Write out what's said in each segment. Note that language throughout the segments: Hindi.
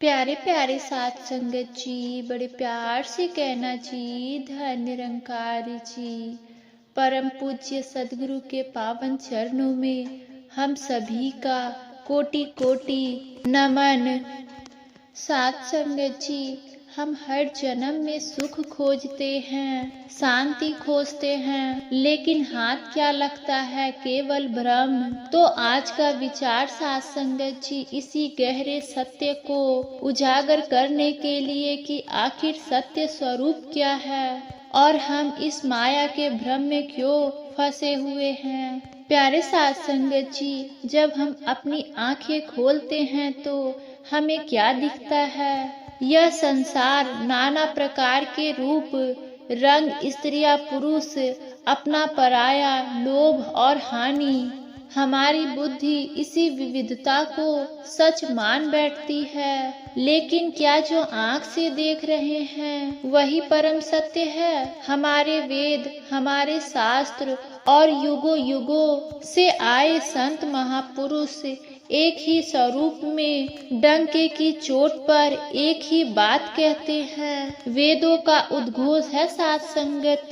प्यारे प्यारे साथ संगत जी, बड़े प्यार से कहना जी, धन निरंकार जी। परम पूज्य सदगुरु के पावन चरणों में हम सभी का कोटि कोटि नमन। साथ संगत जी, हम हर जन्म में सुख खोजते हैं, शांति खोजते हैं, लेकिन हाथ क्या लगता है केवल भ्रम। तो आज का विचार साथ संगत जी इसी गहरे सत्य को उजागर करने के लिए कि आखिर सत्य स्वरूप क्या है और हम इस माया के भ्रम में क्यों फंसे हुए हैं। प्यारे साथ संगत जी, जब हम अपनी आंखें खोलते हैं तो हमें क्या दिखता है? यह संसार नाना प्रकार के रूप, रंग, स्त्रियां, पुरुष, अपना पराया, लोभ और हानि। हमारी बुद्धि इसी विविधता को सच मान बैठती है, लेकिन क्या जो आँख से देख रहे हैं वही परम सत्य है? हमारे वेद, हमारे शास्त्र और युगों युगों से आए संत महापुरुष एक ही स्वरूप में डंके की चोट पर एक ही बात कहते हैं। वेदों का उद्घोष है साथ संगत,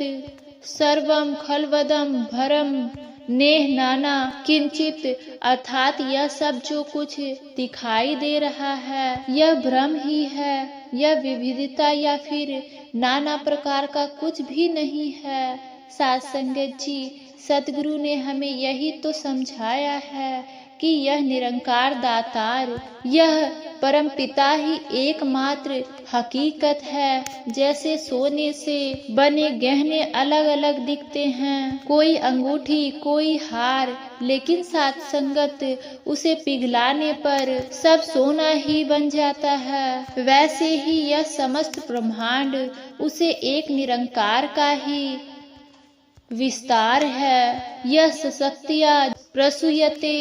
सर्वम खलवदम भरम नेह नाना किंचित, अर्थात यह सब जो कुछ दिखाई दे रहा है यह भ्रम ही है। यह विविधता या फिर नाना प्रकार का कुछ भी नहीं है। साथ संगत जी, सतगुरु ने हमें यही तो समझाया है कि यह निरंकार दातार, यह परम पिता ही एकमात्र हकीकत है। जैसे सोने से बने गहने अलग अलग दिखते हैं, कोई अंगूठी, कोई हार, लेकिन साथ संगत उसे पिघलाने पर सब सोना ही बन जाता है। वैसे ही यह समस्त ब्रह्मांड उसे एक निरंकार का ही विस्तार है। यह सशक्तिया प्रसूयते।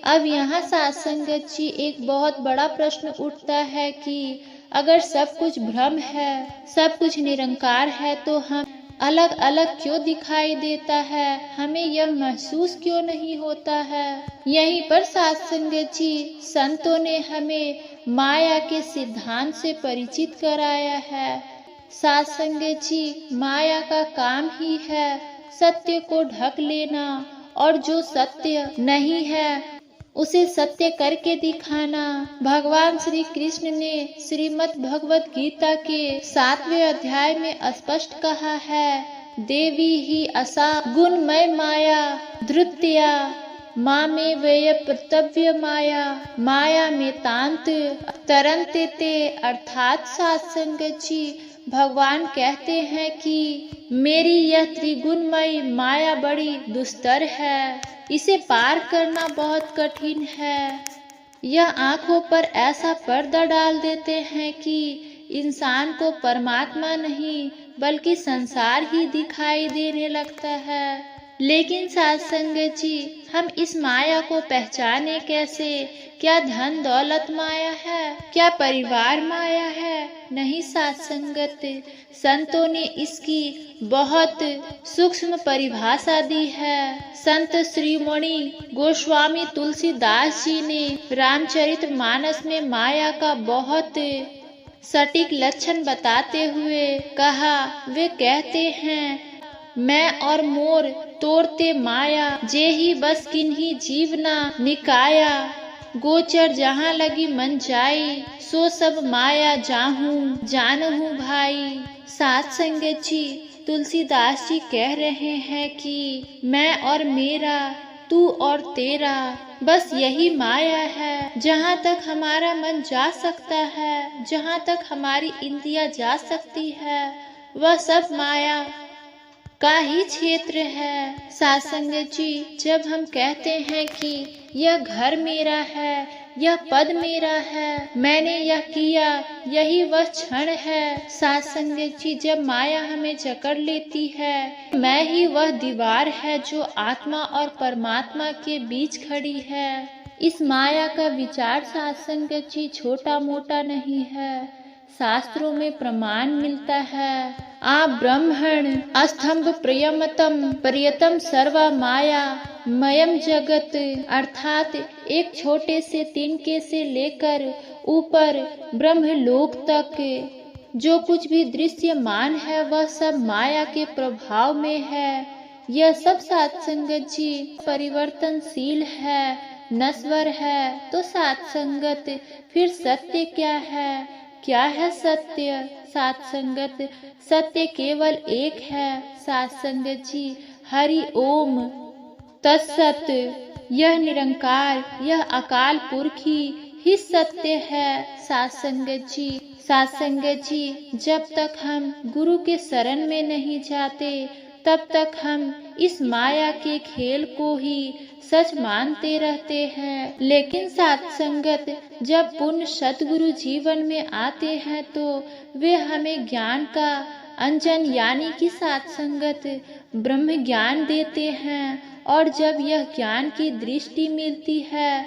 अब यहाँ साथ संगत जी एक बहुत बड़ा प्रश्न उठता है कि अगर सब कुछ भ्रम है, सब कुछ निरंकार है, तो हम अलग अलग क्यों दिखाई देता है? हमें यह महसूस क्यों नहीं होता है? यहीं पर साथ संगत जी संतों ने हमें माया के सिद्धांत से परिचित कराया है। साथ संगत जी, माया का काम ही है सत्य को ढक लेना और जो सत्य नहीं है उसे सत्य करके दिखाना। भगवान श्री कृष्ण ने श्रीमद् भगवत गीता के 7वें अध्याय में स्पष्ट कहा है, देवी ही असा गुणमय माया धृत्या मामे वेय प्रतव्य माया माया में तांत तरंते ते। अर्थात साथ संगत जी भगवान कहते हैं कि मेरी यह त्रिगुणमयी माया बड़ी दुस्तर है, इसे पार करना बहुत कठिन है। यह आंखों पर ऐसा पर्दा डाल देते हैं कि इंसान को परमात्मा नहीं बल्कि संसार ही दिखाई देने लगता है। लेकिन साथ संगत जी, हम इस माया को पहचाने कैसे? क्या धन दौलत माया है? क्या परिवार माया है? नहीं साथ संगत, संतों ने इसकी बहुत सूक्ष्म परिभाषा दी है। संत श्रीमणि गोस्वामी तुलसीदास जी ने रामचरितमानस में माया का बहुत सटीक लक्षण बताते हुए कहा, वे कहते हैं, मैं और मोर तोड़ते माया, जे ही बस किन्हीं जीवना निकाया, गोचर जहाँ लगी मन जाई, सो सब माया जाहूँ जानहूँ भाई। साथ संगत जी, तुलसीदास जी कह रहे हैं कि मैं और मेरा, तू और तेरा, बस यही माया है। जहाँ तक हमारा मन जा सकता है, जहाँ तक हमारी इंद्रियाँ जा सकती है, वह सब माया का ही क्षेत्र है। साथ संगत जी, जब हम कहते हैं कि यह घर मेरा है, यह पद मेरा है, मैंने यह किया, यही वह क्षण है। साथ संगत जी, जब माया हमें जकड़ लेती है, मैं ही वह दीवार है जो आत्मा और परमात्मा के बीच खड़ी है। इस माया का विचार साथ संगत जी छोटा मोटा नहीं है। शास्त्रों में प्रमाण मिलता है। आ ब्रह्मण अस्तंभ प्रियमतम प्रियतम सर्वा माया मयम जगत, अर्थात एक छोटे से तिनके से लेकर ऊपर ब्रह्मलोक तक जो कुछ भी दृश्यमान है वह सब माया के प्रभाव में है। यह सब साध संगत जी परिवर्तनशील है, नश्वर है। तो साध संगत फिर सत्य क्या है? क्या है सत्य? साध संगत सत्य केवल एक है साध संगत जी, हरि ओम तत्सत। यह निरंकार, यह अकाल पुरख ही सत्य है साध संगत जी। साध संगत जी, जब तक हम गुरु के शरण में नहीं जाते तब तक हम इस माया के खेल को ही सच मानते रहते हैं। लेकिन साध संगत जब पुण्य सतगुरु जीवन में आते हैं तो वे हमें ज्ञान का अंजन यानी कि साध संगत ब्रह्म ज्ञान देते हैं। और जब यह ज्ञान की दृष्टि मिलती है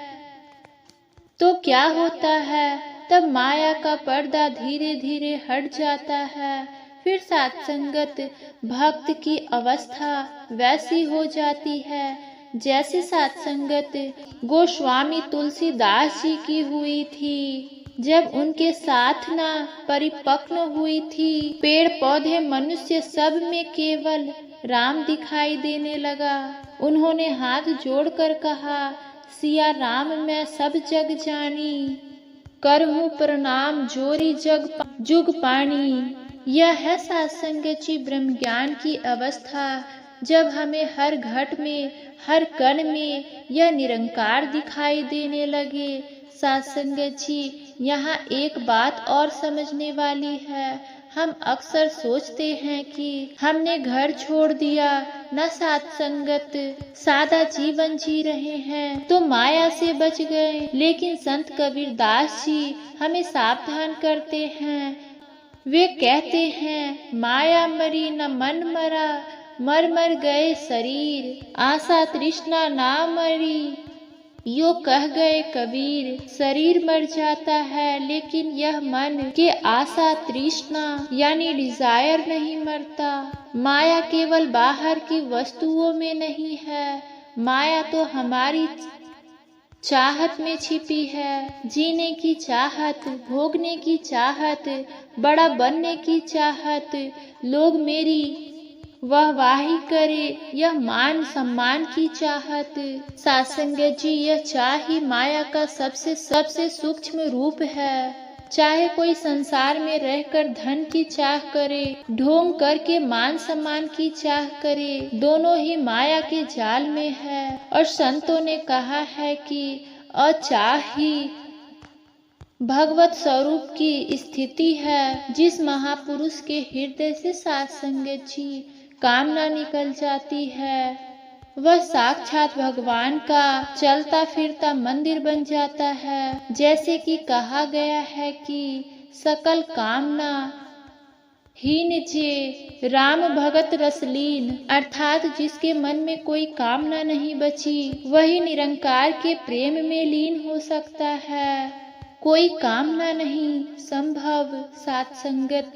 तो क्या होता है? तब माया का पर्दा धीरे धीरे हट जाता है। फिर साध संगत भक्त की अवस्था वैसी हो जाती है जैसे साध संगत गोस्वामी तुलसीदास जी की हुई थी, जब उनके साधना परिपक्व हुई थी। पेड़ पौधे मनुष्य सब में केवल राम दिखाई देने लगा। उन्होंने हाथ जोड़कर कहा, सिया राम मैं सब जग जानी, करहूँ प्रणाम जोरी जुग पानी। यह है साध संगत जी ब्रह्म ज्ञान की अवस्था, जब हमें हर घट में हर कण में यह निरंकार दिखाई देने लगे। साध संगत जी, यहाँ एक बात और समझने वाली है। हम अक्सर सोचते हैं कि हमने घर छोड़ दिया, न साध संगत, सादा जीवन जी रहे हैं तो माया से बच गए। लेकिन संत कबीरदास जी हमें सावधान करते हैं। वे कहते हैं, माया मरी न मन मरा, मर मर गए शरीर, आशा तृष्णा ना मरी। यो कह गए कबीर, शरीर मर जाता है लेकिन यह मन के आशा तृष्णा यानी डिजायर नहीं मरता। माया केवल बाहर की वस्तुओं में नहीं है, माया तो हमारी चाहत में छिपी है। जीने की चाहत, भोगने की चाहत, बड़ा बनने की चाहत, लोग मेरी वाहवाही करे, यह मान सम्मान की चाहत। साध संगत जी, यह चाह ही माया का सबसे सूक्ष्म रूप है। चाहे कोई संसार में रहकर धन की चाह करे, ढोंग करके मान सम्मान की चाह करे, दोनों ही माया के जाल में है। और संतों ने कहा है कि अचाह ही भगवत स्वरूप की स्थिति है। जिस महापुरुष के हृदय से साध संगत जी कामना निकल जाती है, वह साक्षात भगवान का चलता फिरता मंदिर बन जाता है। जैसे कि कहा गया है कि सकल कामना हीन जे राम भगत रसलीन, अर्थात जिसके मन में कोई कामना नहीं बची वही निरंकार के प्रेम में लीन हो सकता है। कोई कामना नहीं संभव। साध संगत,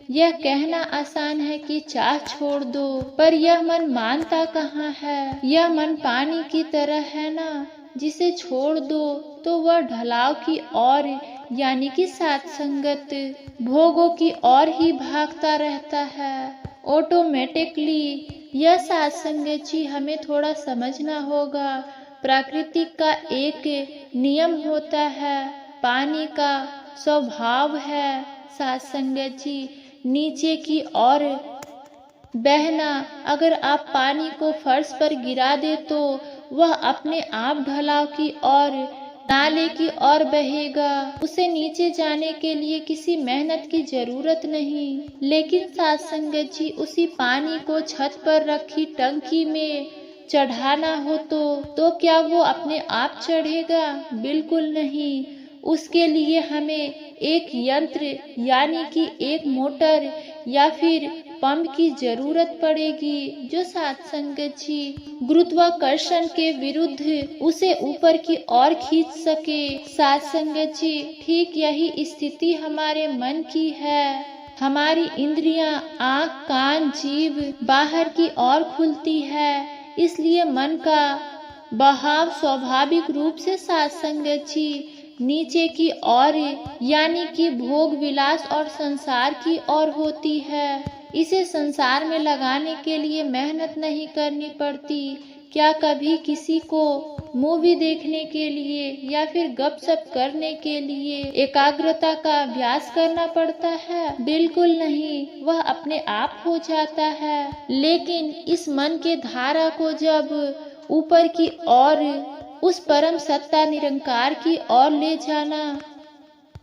यह कहना आसान है कि चाह छोड़ दो, पर यह मन मानता कहाँ है। यह मन पानी की तरह है ना, जिसे छोड़ दो तो वह ढलाव की ओर यानी कि साध संगत भोगों की ओर ही भागता रहता है ऑटोमेटिकली। यह साध संगत जी हमें थोड़ा समझना होगा। प्रकृति का एक नियम होता है, पानी का स्वभाव है साध संगत जी नीचे की ओर बहना। अगर आप पानी को फर्श पर गिरा दे तो वह अपने आप ढलाव की ओर नाले की ओर बहेगा। उसे नीचे जाने के लिए किसी मेहनत की जरूरत नहीं। लेकिन साध संगत जी उसी पानी को छत पर रखी टंकी में चढ़ाना हो तो क्या वो अपने आप चढ़ेगा? बिल्कुल नहीं। उसके लिए हमें एक यंत्र यानी कि एक मोटर या फिर पंप की जरूरत पड़ेगी जो साथ संगत जी गुरुत्वाकर्षण के विरुद्ध उसे ऊपर की ओर खींच सके। साथ संगत जी ठीक यही स्थिति हमारे मन की है। हमारी इंद्रियां आँख कान जीभ बाहर की ओर खुलती है, इसलिए मन का बहाव स्वाभाविक रूप से साथ संगत जी नीचे की ओर यानी कि भोग विलास और संसार की ओर होती है। इसे संसार में लगाने के लिए मेहनत नहीं करनी पड़ती। क्या कभी किसी को मूवी देखने के लिए या फिर गपशप करने के लिए एकाग्रता का अभ्यास करना पड़ता है? बिल्कुल नहीं, वह अपने आप हो जाता है। लेकिन इस मन के धारा को जब ऊपर की ओर उस परम सत्ता निरंकार की ओर ले जाना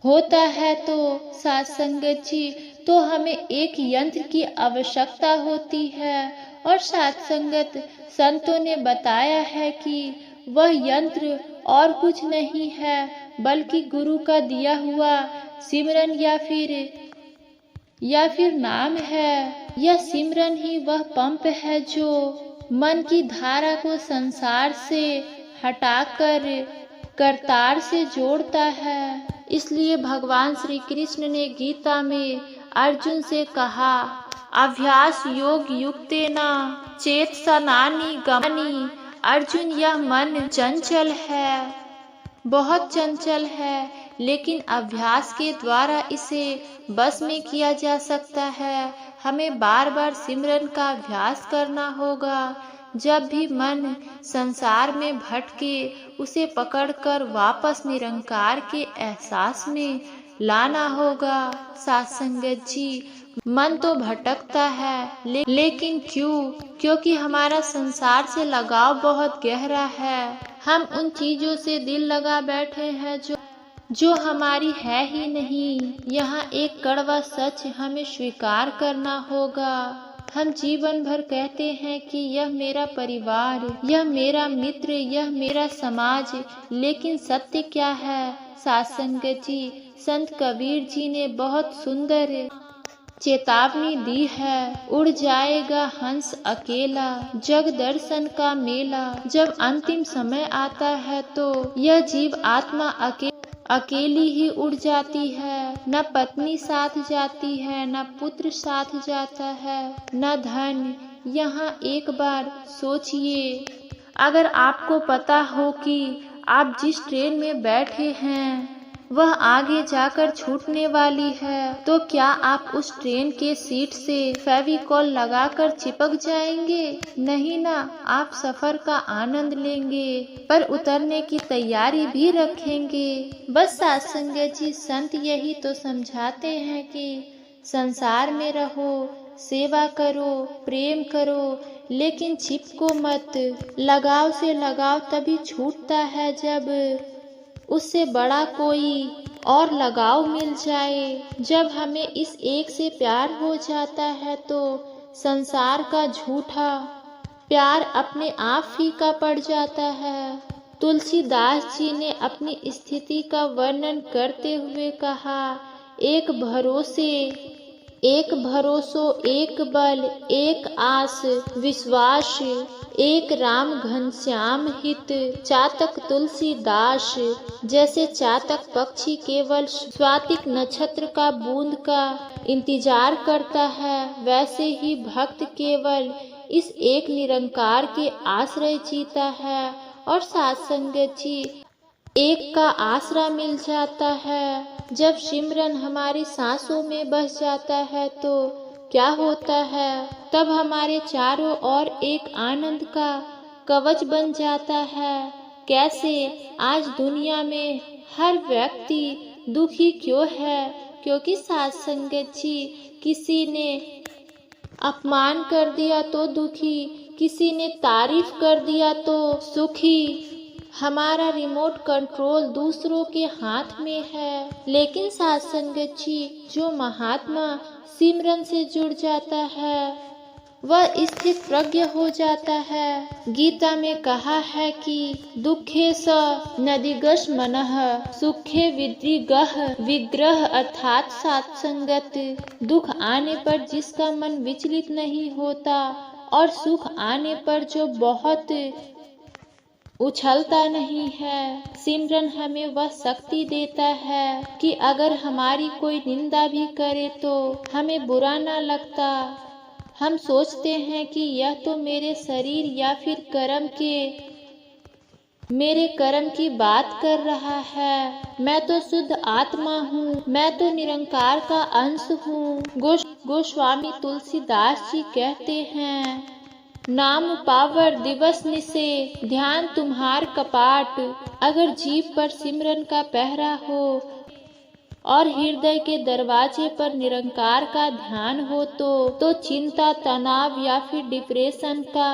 होता है तो साथ संगत जी तो हमें एक यंत्र की आवश्यकता होती है। और साथ संगत संतों ने बताया है कि वह यंत्र और कुछ नहीं है बल्कि गुरु का दिया हुआ सिमरन या फिर नाम है। यह सिमरन ही वह पंप है जो मन की धारा को संसार से हटाकर करतार से जोड़ता है। इसलिए भगवान श्री कृष्ण ने गीता में अर्जुन से कहा, अभ्यास योग युक्तेना चेतसनानि गमनि। अर्जुन यह मन चंचल है, बहुत चंचल है, लेकिन अभ्यास के द्वारा इसे बस में किया जा सकता है। हमें बार बार सिमरन का अभ्यास करना होगा। जब भी मन संसार में भटके उसे पकड़कर वापस निरंकार के एहसास में लाना होगा। साथ संगत जी मन तो भटकता है लेकिन क्यों? क्योंकि हमारा संसार से लगाव बहुत गहरा है। हम उन चीजों से दिल लगा बैठे हैं जो हमारी है ही नहीं। यहाँ एक कड़वा सच हमें स्वीकार करना होगा। हम जीवन भर कहते हैं कि यह मेरा परिवार, यह मेरा मित्र, यह मेरा समाज, लेकिन सत्य क्या है? साथ संगत जी संत कबीर जी ने बहुत सुंदर चेतावनी दी है। उड़ जाएगा हंस अकेला, जग दर्शन का मेला। जब अंतिम समय आता है तो यह जीव आत्मा अकेली ही उड़ जाती है। न पत्नी साथ जाती है, न पुत्र साथ जाता है, न धन। यहाँ एक बार सोचिए, अगर आपको पता हो कि आप जिस ट्रेन में बैठे हैं वह आगे जाकर छूटने वाली है, तो क्या आप उस ट्रेन के सीट से फेविकॉल लगाकर चिपक जाएंगे? नहीं ना, आप सफर का आनंद लेंगे पर उतरने की तैयारी भी रखेंगे। बस साथ संगत जी संत यही तो समझाते हैं कि संसार में रहो, सेवा करो, प्रेम करो, लेकिन चिपको मत। लगाव से लगाव तभी छूटता है जब उससे बड़ा कोई और लगाव मिल जाए। जब हमें इस एक से प्यार हो जाता है तो संसार का झूठा प्यार अपने आप फीका पड़ जाता है। तुलसीदास जी ने अपनी स्थिति का वर्णन करते हुए कहा, एक भरोसो एक बल एक आस विश्वास, एक राम घनश्याम हित चातक तुलसीदास। जैसे चातक पक्षी केवल स्वातिक नक्षत्र का बूंद का इंतजार करता है, वैसे ही भक्त केवल इस एक निरंकार के आश्रय जीता है। और साथ संगत जी एक का आसरा मिल जाता है। जब सिमरन हमारी सांसों में बस जाता है तो क्या होता है? तब हमारे चारों ओर एक आनंद का कवच बन जाता है। कैसे? आज दुनिया में हर व्यक्ति दुखी क्यों है? क्योंकि साथ संगत जी किसी ने अपमान कर दिया तो दुखी, किसी ने तारीफ कर दिया तो सुखी। हमारा रिमोट कंट्रोल दूसरों के हाथ में है। लेकिन साथ संगत जी जो महात्मा सिमरन से जुड़ जाता है वह स्थित प्रज्ञ हो जाता है। गीता में कहा है कि दुखे स नदीगश मनः सुखे विद्रिगः विग्रह अर्थात सत्संगत। दुख आने पर जिसका मन विचलित नहीं होता और सुख आने पर जो बहुत उछलता नहीं है। सिमरन हमें वह शक्ति देता है कि अगर हमारी कोई निंदा भी करे तो हमें बुरा ना लगता। हम सोचते हैं कि यह तो मेरे शरीर या फिर मेरे कर्म की बात कर रहा है। मैं तो शुद्ध आत्मा हूँ, मैं तो निरंकार का अंश हूँ। गोस्वामी तुलसीदास जी कहते हैं, नाम पावर दिवस निसे ध्यान तुम्हार कपाट। अगर जीभ पर सिमरन का पहरा हो और हृदय के दरवाजे पर निरंकार का ध्यान हो तो चिंता, तनाव या फिर डिप्रेशन का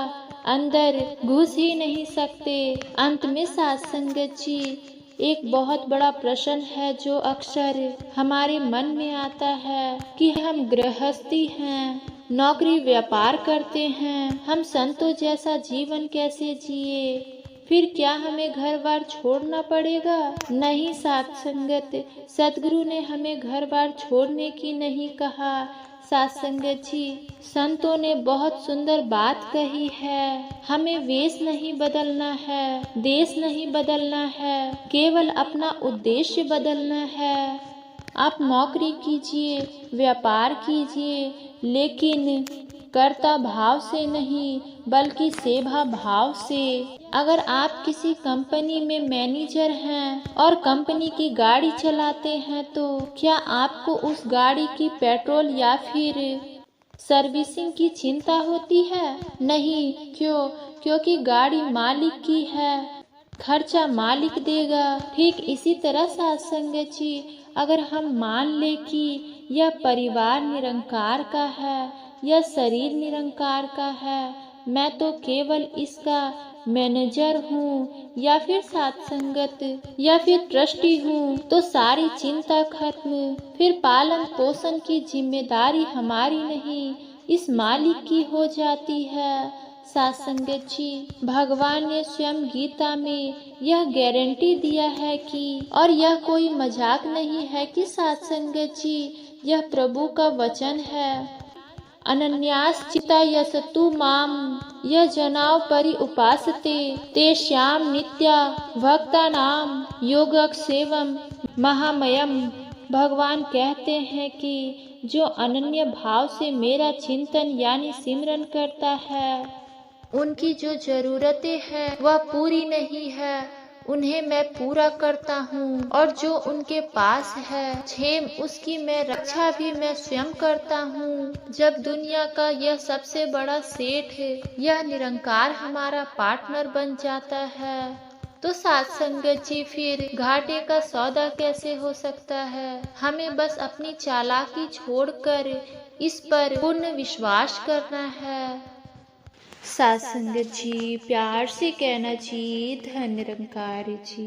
अंदर घुस ही नहीं सकते। अंत में सत्संगत जी, एक बहुत बड़ा प्रश्न है जो अक्सर हमारे मन में आता है कि हम गृहस्थी हैं, नौकरी व्यापार करते हैं, हम संतों जैसा जीवन कैसे जिए? फिर क्या हमें घर बार छोड़ना पड़ेगा? नहीं सत्संगत, सदगुरु ने हमें घर बार छोड़ने की नहीं कहा। सत्संगत जी, संतों ने बहुत सुंदर बात कही है, हमें वेश नहीं बदलना है, देश नहीं बदलना है, केवल अपना उद्देश्य बदलना है। आप नौकरी कीजिए, व्यापार कीजिए, लेकिन कर्ता भाव से नहीं बल्कि सेवा भाव से। अगर आप किसी कंपनी में मैनेजर हैं और कंपनी की गाड़ी चलाते हैं तो क्या आपको उस गाड़ी की पेट्रोल या फिर सर्विसिंग की चिंता होती है? नहीं। क्यों? क्योंकि गाड़ी मालिक की है, खर्चा मालिक देगा। ठीक इसी तरह सत्संगत जी, अगर हम मान ले कि यह परिवार निरंकार का है, यह शरीर निरंकार का है, मैं तो केवल इसका मैनेजर हूँ या फिर सत्संगत या फिर ट्रस्टी हूँ, तो सारी चिंता खत्म। फिर पालन पोषण की जिम्मेदारी हमारी नहीं, इस मालिक की हो जाती है। सत्संगत जी, भगवान ने स्वयं गीता में यह गारंटी दिया है कि, और यह कोई मजाक नहीं है कि सत्संगत जी, यह प्रभु का वचन है, अनन्यास चिता यसतु माम यह जनाव परि उपासते ते श्याम नित्या भक्ता नाम योगक्षेमम महामयम। भगवान कहते हैं कि जो अनन्य भाव से मेरा चिंतन यानी सिमरन करता है, उनकी जो जरूरतें हैं वह पूरी नहीं है, उन्हें मैं पूरा करता हूँ, और जो उनके पास है क्षेम उसकी मैं रक्षा भी मैं स्वयं करता हूँ। जब दुनिया का यह सबसे बड़ा सेठ है, यह निरंकार हमारा पार्टनर बन जाता है, तो सत्संगत जी फिर घाटे का सौदा कैसे हो सकता है? हमें बस अपनी चालाकी छोड़कर इस पर पूर्ण विश्वास करना है। सत्संगत जी, प्यार से कहना जी, धन निरंकार जी।